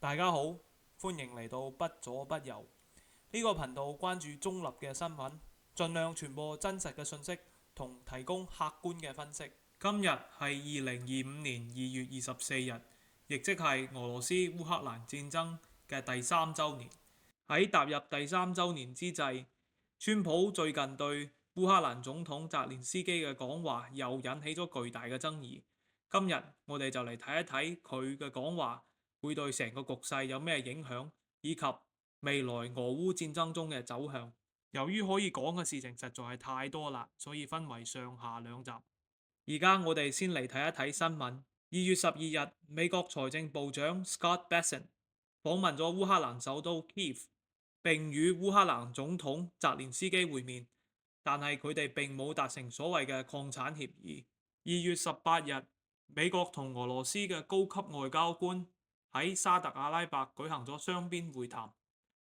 大家好，歡迎嚟到不左不右呢個頻道，關注中立嘅新聞，盡量傳播真實嘅信息同提供客觀嘅分析。今日係2025年2月24日，亦即係俄羅斯烏克蘭戰爭嘅第3週年。喺踏入第3週年之際，川普最近對烏克蘭總統澤連斯基嘅講話又引起咗巨大嘅爭議。今日我哋就嚟睇一睇佢嘅講話會對成個局勢有咩影響，以及未來俄烏戰爭中嘅走向。由於可以講嘅事情實在係太多啦，所以分為上下兩集。而家我哋先嚟睇一睇新聞。2月12日，美國財政部長 Scott Bessent 訪問咗烏克蘭首都 Kyiv，並與烏克蘭總統澤連斯基會面，但係佢哋並冇達成所謂嘅礦產協議。2月18日，美國同俄羅斯嘅高級外交官喺沙特阿拉伯舉行咗雙邊會談，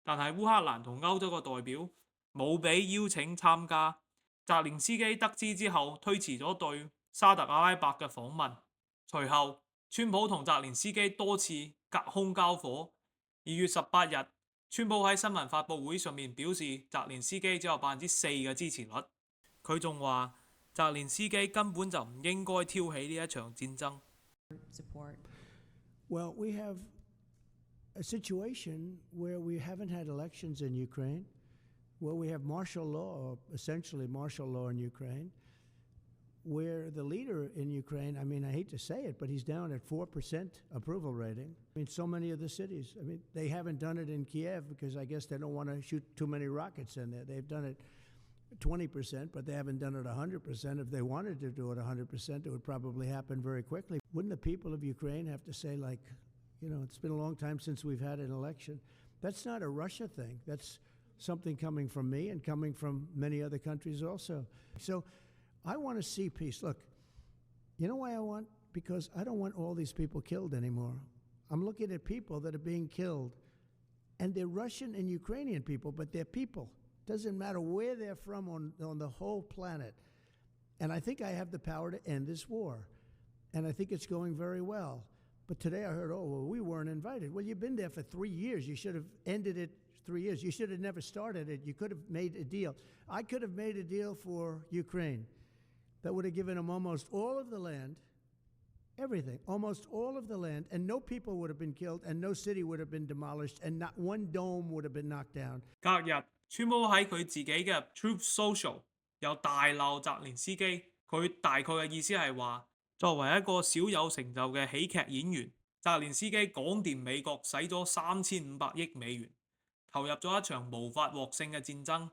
但係烏克蘭同歐洲嘅代表冇俾邀請參加。澤連斯基得知之後推遲咗對沙特阿拉伯嘅訪問。隨後，川普同澤連斯基多次隔空交火。2月18日，川普喺新聞發佈會上面表示，澤連斯基只有4%嘅支持率。佢仲話澤連斯基根本就唔應該挑起呢一場戰爭。Well, we have a situation where we haven't had elections in Ukraine, where we have martial law, or essentially martial law in Ukraine, where the leader in Ukraine, I mean, I hate to say it, but he's down at 4% approval rating. I mean, so many of the cities, I mean, they haven't done it in Kiev because I guess they don't want to shoot too many rockets in there. They've done it 20%, but they haven't done it 100%. If they wanted to do it 100%, it would probably happen very quickly. Wouldn't the people of Ukraine have to say, like, you know, it's been a long time since we've had an election? That's not a Russia thing. That's something coming from me and coming from many other countries also. So I want to see peace. Look, you know why I want? Because I don't want all these people killed anymore. I'm looking at people that are being killed, and they're Russian and Ukrainian people, but they're people. Doesn't matter where they're from on the whole planet. And I think I have the power to end this war. And I think it's going very well. But today I heard, oh, well, we weren't invited. Well, you've been there for 3 years. You should have ended it 3 years. You should have never started it. You could have made a deal. I could have made a deal for Ukraine that would have given them almost all of the land, everything, almost all of the land, and no people would have been killed, and no city would have been demolished, and not one dome would have been knocked down. 隔日，川普喺佢自己嘅 Truth Social 又大鬧澤連斯基。佢大概嘅意思係話，作為一個小有成就嘅喜劇演員，澤連斯基講掂美國使咗3500億美元，投入咗一場無法獲勝嘅戰爭。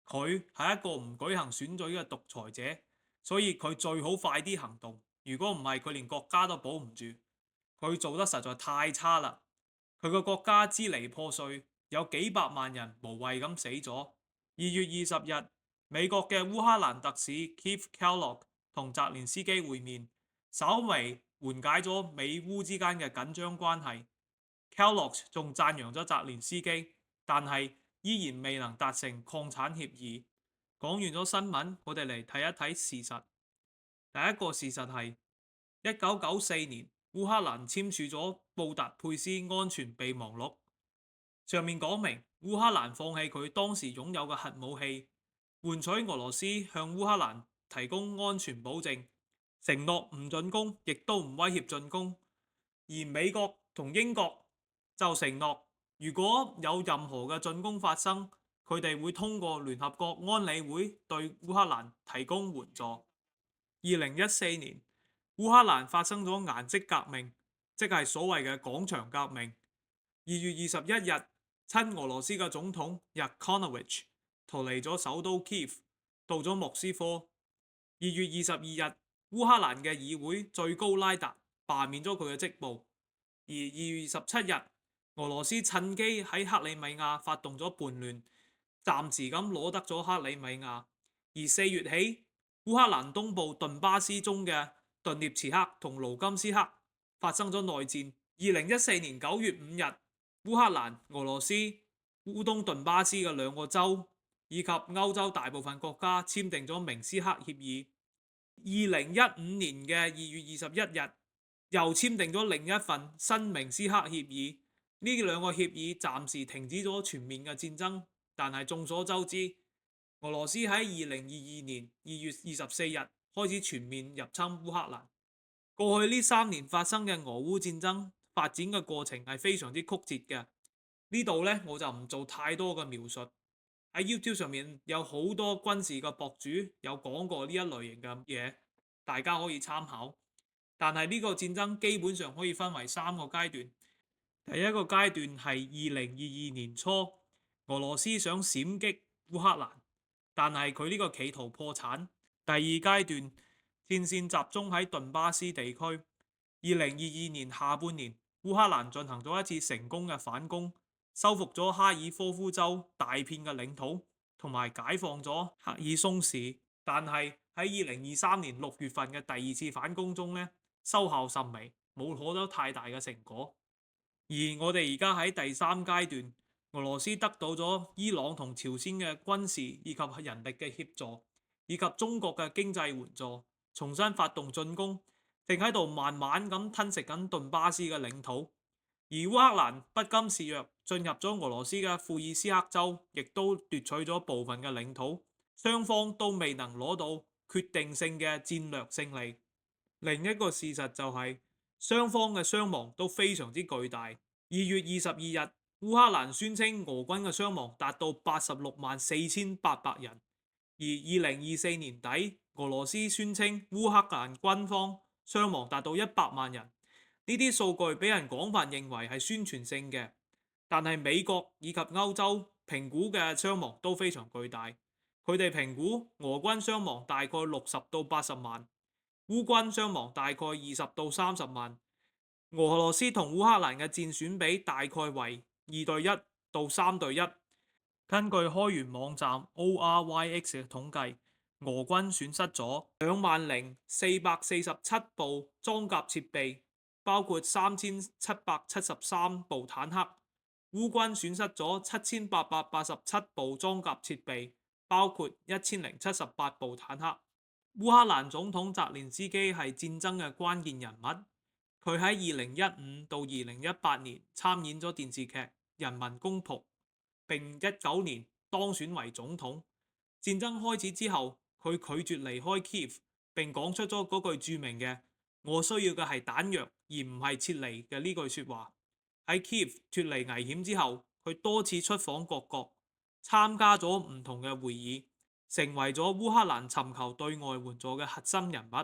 佢係一個唔舉行選舉嘅獨裁者，所以佢最好快啲行動。如果唔係，佢連國家都保唔住。佢做得實在太差啦。佢個國家支離破碎，有幾百萬人無謂咁死咗。2月20日，美國嘅烏克蘭特使 Keith Kellogg 同澤連斯基會面，稍微緩解咗美烏之間嘅緊張關係。Kellogg 仲讚揚咗澤連斯基，但係依然未能達成礦產協議。講完咗新聞，我哋嚟睇一睇事實。第一個事實係1994年烏克蘭簽署咗布達佩斯安全備忘錄，上面講明烏克蘭放棄佢當時擁有嘅核武器，換取俄羅斯向烏克蘭提供安全保證，承諾唔進攻，亦都唔威脅進攻。而美國同英國就承諾，如果有任何嘅進攻發生，佢哋會通過聯合國安理會對烏克蘭提供援助。2014年，烏克蘭發生咗顏色革命，即係所謂嘅廣場革命。2月21日，親俄羅斯嘅總統 Yanukovych 逃離咗首都 Kyiv， 到咗莫斯科。2月22日，烏克蘭嘅議會最高拉達罷免咗佢嘅職務。而2月27日，俄羅斯趁機喺克里米亞發動咗叛亂，暫時咁攞得咗克里米亞。而4月起，烏克蘭東部頓巴斯中嘅頓涅茨克同盧甘斯克發生咗內戰。2014年9月5日，烏克蘭、俄羅斯、烏東頓巴斯嘅2個州以及歐洲大部分國家簽訂咗明斯克協議。2015年嘅2月21日，又簽訂咗另一份新明斯克協議。呢兩個協議暫時停止咗全面嘅戰爭，但係眾所周知，俄羅斯喺2022年2月24日開始全面入侵烏克蘭。過去呢3年發生嘅俄烏戰爭發展嘅過程係非常之曲折嘅。呢度呢，我就唔做太多嘅描述。喺 YouTube 上面有好多軍事嘅博主有講過呢一類型嘅嘢，大家可以參考。但係呢個戰爭基本上可以分為3個階段。第一個階段係2022年初，俄羅斯想閃擊烏克蘭，但係佢呢個企圖破產。第二階段，戰線集中喺頓巴斯地區。2022年下半年，烏克蘭進行咗一次成功嘅反攻，收復咗哈爾科夫州大片嘅領土，同埋解放咗赫爾松市。但係喺2023年6月份嘅第二次反攻中呢，收效甚微，冇攞到太大嘅成果。而我哋而家喺第3階段，俄羅斯得到咗伊朗同朝鮮嘅軍事以及人力嘅協助，以及中國嘅經濟援助，重新發動進攻，正喺度慢慢咁吞食緊頓巴斯嘅領土。而烏克蘭不甘示弱，進入咗俄羅斯嘅庫爾斯克州，亦都奪取咗部分嘅領土。雙方都未能攞到決定性嘅戰略勝利。另一個事實就係，雙方嘅傷亡都非常之巨大。2月22日，烏克蘭宣稱俄軍嘅傷亡達到864800人，而2024年底，俄羅斯宣稱烏克蘭軍方傷亡達到100萬人。呢啲數據俾人廣泛認為係宣傳性嘅，但係美國以及歐洲評估嘅傷亡都非常巨大。佢哋評估俄軍傷亡大概60到80萬，烏軍傷亡大概20到30萬。俄羅斯同烏克蘭嘅戰損比大概為2:1到3:1。根據開源網站 ORYX 嘅統計，俄軍損失咗20447部裝甲設備，包括3773部坦克；烏軍損失咗7887部裝甲設備，包括1078部坦克。烏克蘭總統澤連斯基係戰爭嘅關鍵人物，佢喺2015到2018年參演咗電視劇《人民公僕》，並19年當選為總統。戰爭開始之後，佢拒絕離開 Kiev， 並講出咗嗰句著名嘅我需要嘅係彈藥而唔係撤離嘅呢句說話。喺 Kiev 脫離危險之後，佢多次出訪各國，參加咗唔同嘅會議，成為咗烏克蘭尋求對外援助嘅核心人物。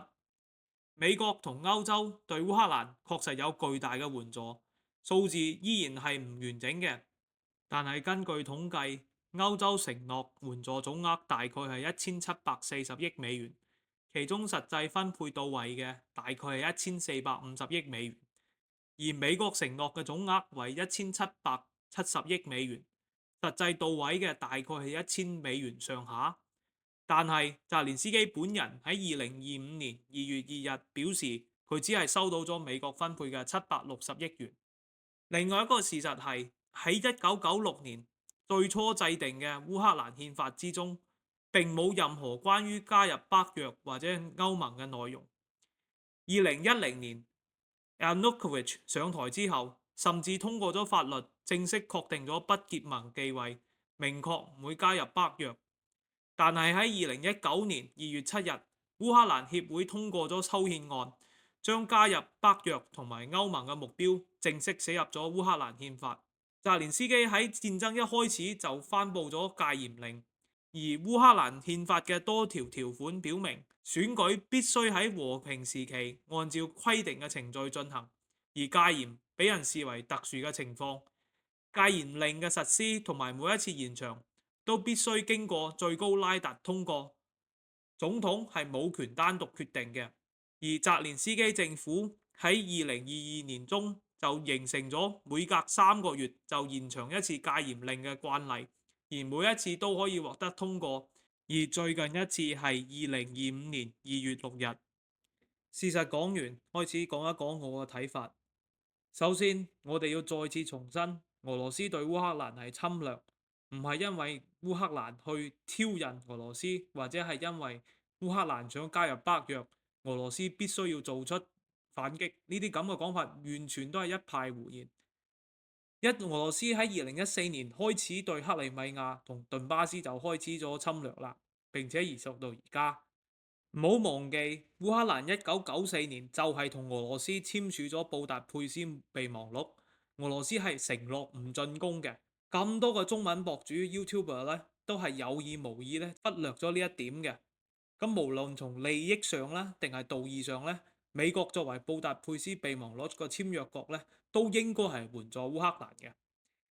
美國同歐洲對烏克蘭確實有巨大嘅援助，數字依然係唔完整嘅，但係根據統計，歐洲承諾援助總額大概係1740億美元，其中實際分配到位嘅大概係1450億美元，而美國承諾嘅總額為1770億美元，實際到位嘅大概係1000美元上下。但係澤連斯基本人喺2025年2月2日表示，佢只係收到咗美國分配嘅760億元。另外一個事實係喺1996年最初制定嘅烏克蘭憲法之中，並冇任何關於加入北約或者歐盟嘅內容。2010年 Yanukovych 上台之後，甚至通過咗法律，正式確定咗不結盟地位，明確唔會加入北約。但係喺2019年2月7日，烏克蘭協會通過咗修憲案，將加入北約同埋歐盟嘅目標正式寫入咗烏克蘭憲法。澤連斯基喺戰爭一開始就頒布咗戒嚴令，而烏克蘭憲法嘅多條條款表明，選舉必須喺和平時期按照規定嘅程序進行，而戒嚴俾人視為特殊嘅情況。戒嚴令嘅實施同埋每一次延長，都必須經過最高拉達通過，總統係冇權單獨決定嘅。而澤連斯基政府喺2022年中就形成咗每隔3個月就延長一次戒嚴令嘅慣例，而每一次都可以獲得通過。而最近一次係2025年2月6日。事實講完，開始講一講我嘅睇法。首先，我哋要再次重申，俄羅斯對烏克蘭係侵略。唔係因為烏克蘭去挑釁俄羅斯，或者係因為烏克蘭想加入北約，俄羅斯必須要做出反擊。呢啲咁嘅講法完全都係一派胡言。俄羅斯喺2014年開始對克里米亞同頓巴斯就開始咗侵略啦，並且延續到而家。唔好忘記，烏克蘭1994年就係同俄羅斯簽署咗布達佩斯備忘錄，俄羅斯係承諾唔進攻嘅。咁多個中文博主 YouTuber 咧，都係有意無意咧忽略咗呢一點嘅。咁無論從利益上啦，定係道義上咧，美國作為布達佩斯備忘錄個簽約國咧，都應該係援助烏克蘭嘅。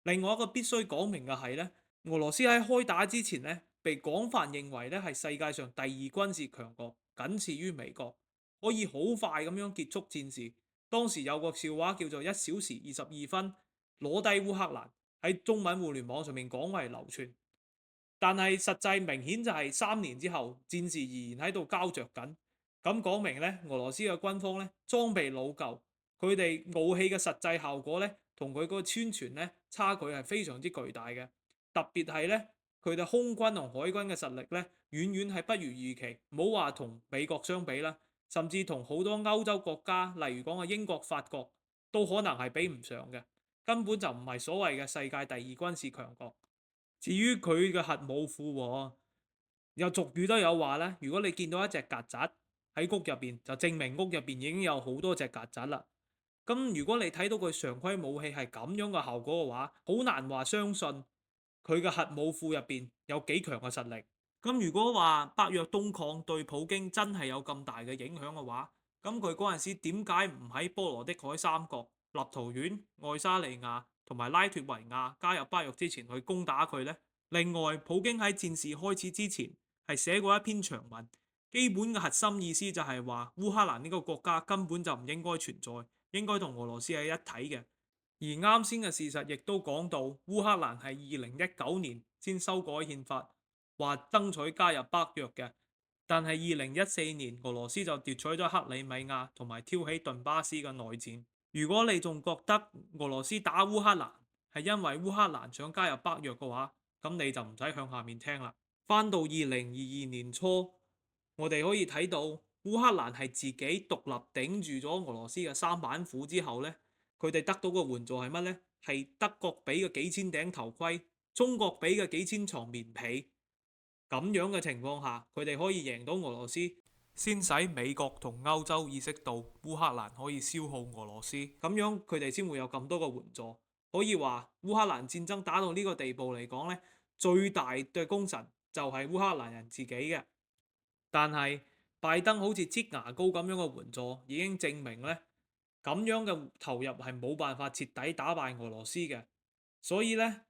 另外一個必須講明嘅係咧，俄羅斯喺開打之前咧，被廣泛認為咧係世界上第二軍事強國，僅次於美國，可以好快咁樣結束戰事。當時有個笑話叫做1小時22分攞低烏克蘭，喺中文互聯網上面廣為流傳。但係實際明顯就係3年之後，戰事仍然喺度膠着緊。咁講明咧，俄羅斯嘅軍方咧裝備老舊，佢哋武器嘅實際效果咧，同佢個宣傳咧差距係非常之巨大嘅。特別係咧，佢哋空軍同海軍嘅實力咧，遠遠係不如預期。唔好話同美國相比啦，甚至同好多歐洲國家，例如講嘅英國、法國，都可能係比唔上嘅。根本就唔係所謂嘅世界第二軍事強國。至於佢嘅核武庫喎，有俗語都有話咧，如果你見到一隻曱甴喺屋入邊，就證明屋入邊已經有好多隻曱甴啦。咁如果你睇到佢常規武器係咁樣嘅效果嘅話，好難話相信佢嘅核武庫入邊有幾強嘅實力。咁如果話北約東擴對普京真係有咁大嘅影響嘅話，咁佢嗰陣時點解唔喺波羅的海三國、立陶宛、愛沙尼亞同埋拉脫維亞加入北約之前去攻打佢呢？另外，普京喺戰事開始之前係寫過一篇長文，基本嘅核心意思就係話烏克蘭呢個國家根本就唔應該存在，應該同俄羅斯係一體嘅。而啱先嘅事實亦都講到，烏克蘭係2019年先修改憲法，話爭取加入北約嘅。但係2014年俄羅斯就奪取咗克里米亞同埋挑起頓巴斯嘅內戰。如果你仲覺得俄羅斯打烏克蘭係因為烏克蘭想加入北約嘅話，咁你就唔使向下面聽啦。翻到2022年初，我哋可以睇到烏克蘭係自己獨立頂住咗俄羅斯嘅三板斧之後呢，佢哋得到嘅援助係乜呢？係德國俾嘅幾千頂頭盔，中國俾嘅幾千床棉被。咁樣嘅情況下，佢哋可以贏到俄羅斯，先使美國同歐洲意識到烏克蘭可以消耗俄羅斯，咁樣佢哋先會有咁多個援助。可以話烏克蘭戰爭打到呢個地步嚟講呢，最大嘅功臣就係烏克蘭人自己嘅。但係拜登好似擠牙膏咁樣嘅援助，已經證明呢，咁樣嘅投入係冇辦法徹底打敗俄羅斯嘅。所以呢，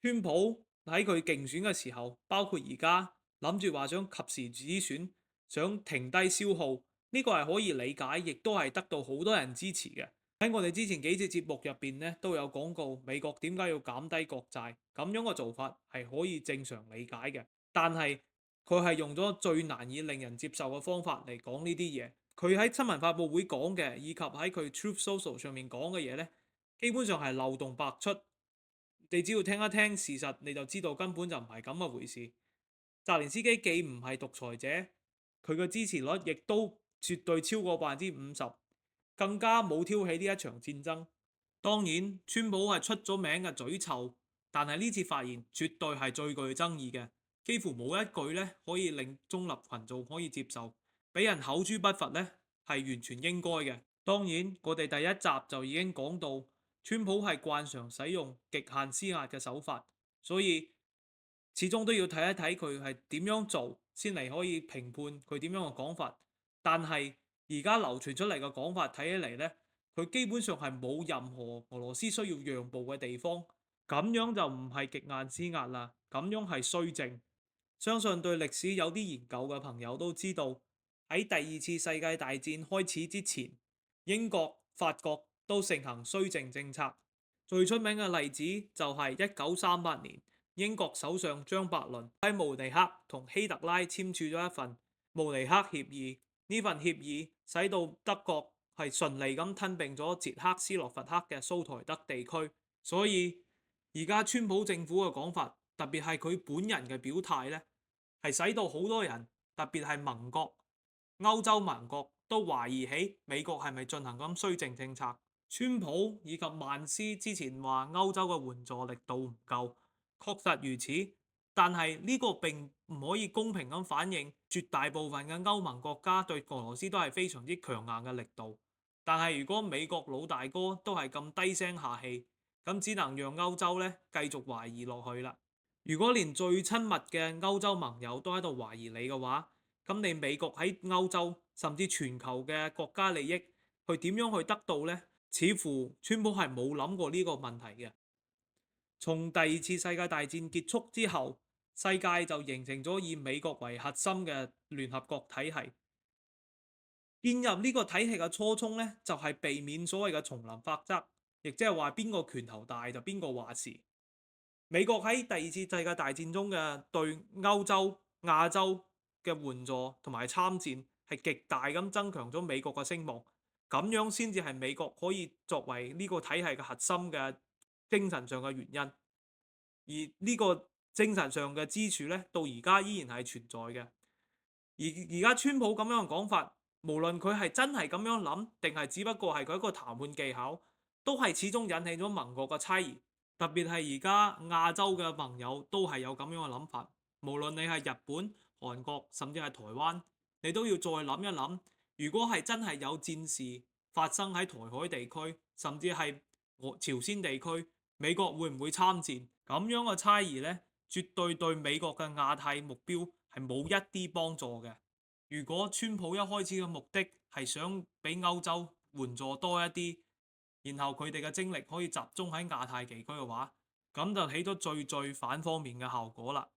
川普喺佢競選嘅時候，包括而家諗住話想及時止損，想停低消耗，呢個係可以理解，亦都係得到好多人支持嘅。喺我哋之前幾節節目入邊呢，都有講過美國點解要減低國債，咁樣嘅做法係可以正常理解嘅。但係佢係用咗最難以令人接受嘅方法嚟講呢啲嘢。佢喺新聞發佈會講嘅，以及喺佢 Truth Social 上面講嘅嘢呢，基本上係漏洞百出。你只要聽一聽事實，你就知道根本就唔係咁嘅回事。澤連斯基既唔係獨裁者，佢嘅支持率亦都絕對超過50%，更加冇挑起呢一場戰爭。當然，川普係出咗名嘅嘴臭，但係呢次發言絕對係最具爭議嘅，幾乎冇一句咧可以令中立群眾可以接受，俾人口誅筆伐咧係完全應該嘅。當然，我哋第一集就已經講到，川普係慣常使用極限施壓嘅手法，所以始終都要睇一睇佢係點樣做，先嚟可以評判佢點樣嘅講法。但係而家流傳出嚟嘅講法睇起嚟呢，佢基本上係冇任何俄羅斯需要讓步嘅地方，咁樣就唔係極限施壓啦，咁樣係綏靖。相信對歷史有啲研究嘅朋友都知道，喺第二次世界大戰開始之前，英國、法國都盛行綏靖政策。最出名嘅例子就係1938年，英國首相張伯倫喺慕尼黑同希特拉簽署咗一份慕尼黑協議。呢份協議使到德國係順利咁吞併咗捷克斯洛伐克嘅蘇台德地區。所以而家川普政府嘅講法，特別係佢本人嘅表態呢，係使到好多人，特別係盟國、歐洲盟國都懷疑起美國係咪進行咁綏靖政策。川普以及曼斯之前話歐洲嘅援助力度唔夠，確實如此。但係呢個並唔可以公平咁反映絕大部分嘅歐盟國家對俄羅斯都係非常之強硬嘅力度。但係如果美國老大哥都係咁低聲下氣，咁只能讓歐洲咧繼續懷疑落去啦。如果連最親密嘅歐洲盟友都喺度懷疑你嘅話，咁你美國喺歐洲甚至全球嘅國家利益，去點樣去得到呢？似乎川普係冇諗過呢個問題嘅。從第二次世界大戰結束之後，世界就形成咗以美國為核心嘅聯合國體系。建入呢個體系嘅初衷呢，就係避免所謂嘅叢林法則，亦即係話邊個拳頭大就邊個話事。美國喺第二次世界大戰中嘅對歐洲、亞洲嘅援助同埋參戰，係極大咁增強咗美國嘅聲望，咁樣先至係美國可以作為呢個體系嘅核心嘅精神上嘅原因。而呢個精神上嘅支柱呢，到而家依然係存在嘅。而家川普咁樣嘅講法，無論佢係真係咁樣諗，定係只不過係佢一個談判技巧，都係始終引起咗盟國嘅猜疑。特別係而家亞洲嘅盟友都係有咁樣嘅諗法。無論你係日本、韓國，甚至係台灣，你都要再諗一諗，如果係真係有戰事發生喺台海地區，甚至係朝鮮地區，美國會唔會參戰？咁樣嘅猜疑呢，絕對對美國嘅亞太目標係冇一啲幫助嘅。如果川普一開始嘅目的係想俾歐洲援助多一啲，然後佢哋嘅精力可以集中喺亞太地區嘅話，咁就起咗最反方面嘅效果啦。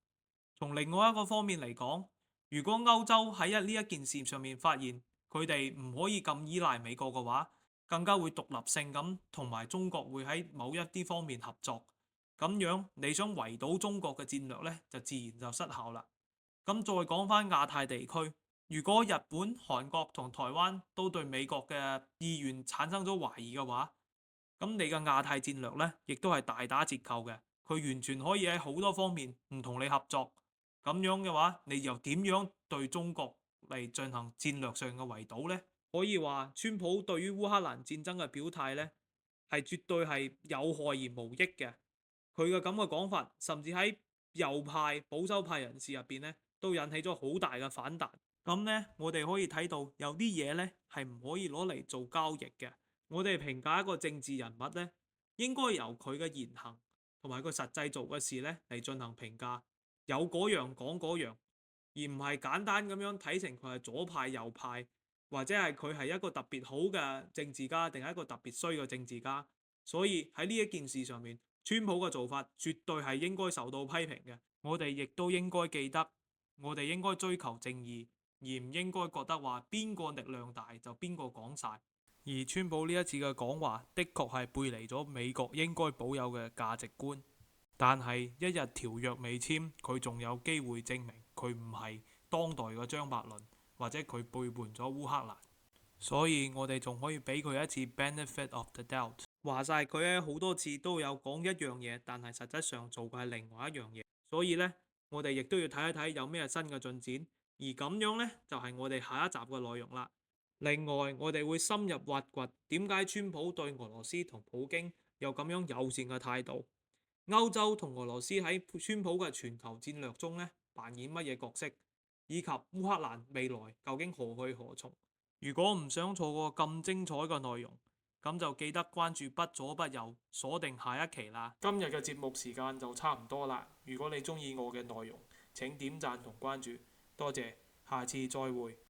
從另外一個方面嚟講，如果歐洲喺呢一件事上面發現佢哋唔可以咁依賴美國嘅話，更加會獨立性咁同埋中國會喺某一啲方面合作，咁樣你想圍堵中國嘅戰略呢，就自然就失效啦。咁再講返亞太地區，如果日本、韓國同台灣都對美國嘅意願產生咗懷疑嘅話，咁你嘅亞太戰略呢，亦都係大打折扣嘅。佢完全可以喺好多方面唔同你合作，咁樣嘅話，你又點樣對中國嚟進行戰略上嘅圍堵呢？可以話，川普對於烏克蘭戰爭嘅表態呢，係絕對係有害而無益嘅。佢嘅咁嘅講法，甚至喺右派、保守派人士入邊呢，都引起咗好大嘅反彈。咁呢，我哋可以睇到有啲嘢呢係唔可以攞嚟做交易嘅。我哋評價一個政治人物呢，應該由佢嘅言行同埋佢實際做嘅事呢嚟進行評價，有嗰樣講嗰樣，而唔係簡單咁樣睇成佢係左派右派，或者係佢係一個特別好嘅政治家，定係一個特別衰嘅政治家。所以喺呢一件事上面，川普嘅做法絕對係應該受到批評嘅。我哋亦都應該記得，我哋應該追求正義，而唔應該覺得話邊個力量大就邊個講晒。而川普呢一次嘅講話，的確係背離咗美國應該保有嘅價值觀。但係一日條約未簽，佢仲有機會證明佢唔係當代嘅張伯倫，或者佢背叛咗烏克蘭。所以我哋仲可以俾佢一次 benefit of the doubt。話晒佢喺好多次都有講一樣嘢，但係實質上做嘅係另外一樣嘢。所以呢，我哋亦都要睇一睇有咩新嘅進展。而咁樣呢，就係我哋下一集嘅內容啦。另外，我哋會深入挖掘點解川普對俄羅斯同普京有咁樣友善嘅態度，歐洲同俄羅斯喺川普嘅全球戰略中呢扮演乜嘢角色，以及烏克蘭未來究竟何去何從。如果唔想錯過咁精彩嘅內容，咁就記得關注不左不右，鎖定下一期啦。今日嘅節目時間就差唔多啦。如果你鍾意我嘅內容，請點讚同關注，多謝，下次再會。